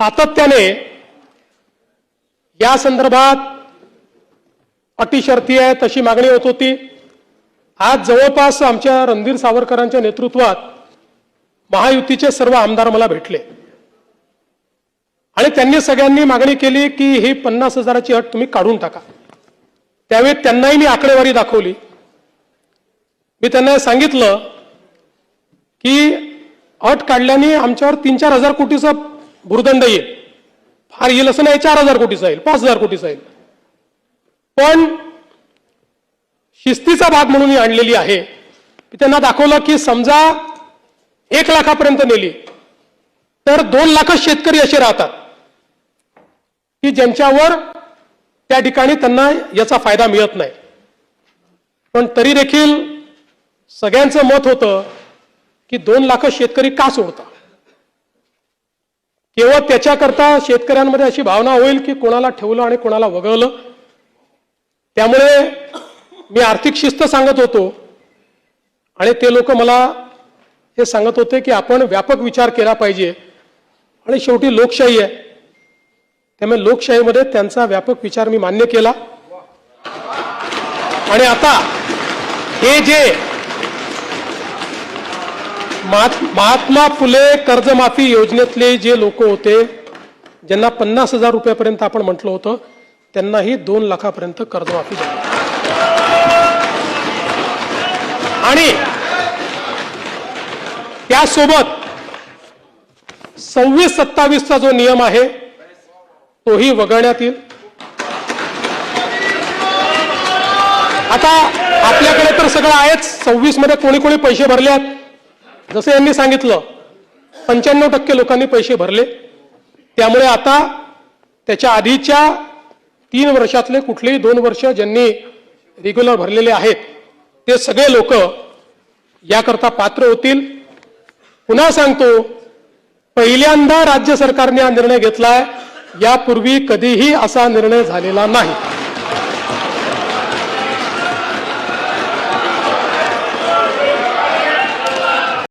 सातत्याने या संदर्भात अटी शर्ती आहे तशी मागणी होत होती। आज जवळपास आमच्या रणधीर सावरकरांच्या नेतृत्वात महायुतीचे सर्व आमदार मला भेटले आणि त्यांनी सगळ्यांनी मागणी केली की ही 50,000ची अट तुम्ही काढून टाका। त्यावेळी त्यांनाही मी आकडेवारी दाखवली। मी त्यांना सांगितलं की अट काढल्याने आमच्यावर 3-4 हजार कोटीचा भुर्दंड येईल, फार येईल असं नाही, 4,000 कोटीचा येईल, 5,000 कोटीचा येईल, पण शिस्तीचा भाग म्हणून ही आणलेली आहे। मी त्यांना दाखवलं की समजा 1 लाखापर्यंत नेली तर 2 लाख शेतकरी असे राहतात की ज्यांच्यावर त्या ठिकाणी त्यांना याचा फायदा मिळत नाही। पण तरी देखील सगळ्यांचं मत होतं की 2 लाख शेतकरी का सोडता। केवळ त्याच्याकरता शेतकऱ्यांमध्ये अशी भावना होईल की कोणाला ठेवलं आणि कोणाला वगळलं। त्यामुळे मी आर्थिक शिस्त सांगत होतो आणि ते लोक मला हे सांगत होते की आपण व्यापक विचार केला पाहिजे आणि शेवटी लोकशाही आहे, त्यामुळे लोकशाहीमध्ये त्यांचा व्यापक विचार मी मान्य केला। आणि आता हे जे महात्मा फुले कर्जमाफी योजनेतले जे लोक होते ज्यांना 50,000 रुपयापर्यंत आपण म्हटलं होतं त्यांनाही 2 लाखापर्यंत कर्जमाफी झाली। आणि त्यासोबत 26-27चा जो नियम आहे तोही वगळण्यात येईल। आता आपल्याकडे तर सगळं आहेच, 26 मध्ये कोणी कोणी पैसे भरले आहेत जसे यांनी सांगितलं 95% लोकांनी पैसे भरले। त्यामुळे आता त्याच्या आधीच्या 3 वर्षातले कुठलेही 2 वर्ष ज्यांनी रेग्युलर भरलेले आहेत ते सगळे लोक याकरता पात्र होतील। पुन्हा सांगतो, पहिल्यांदा राज्य सरकारने हा निर्णय घेतलाय, यापूर्वी कधीही असा निर्णय झालेला नाही।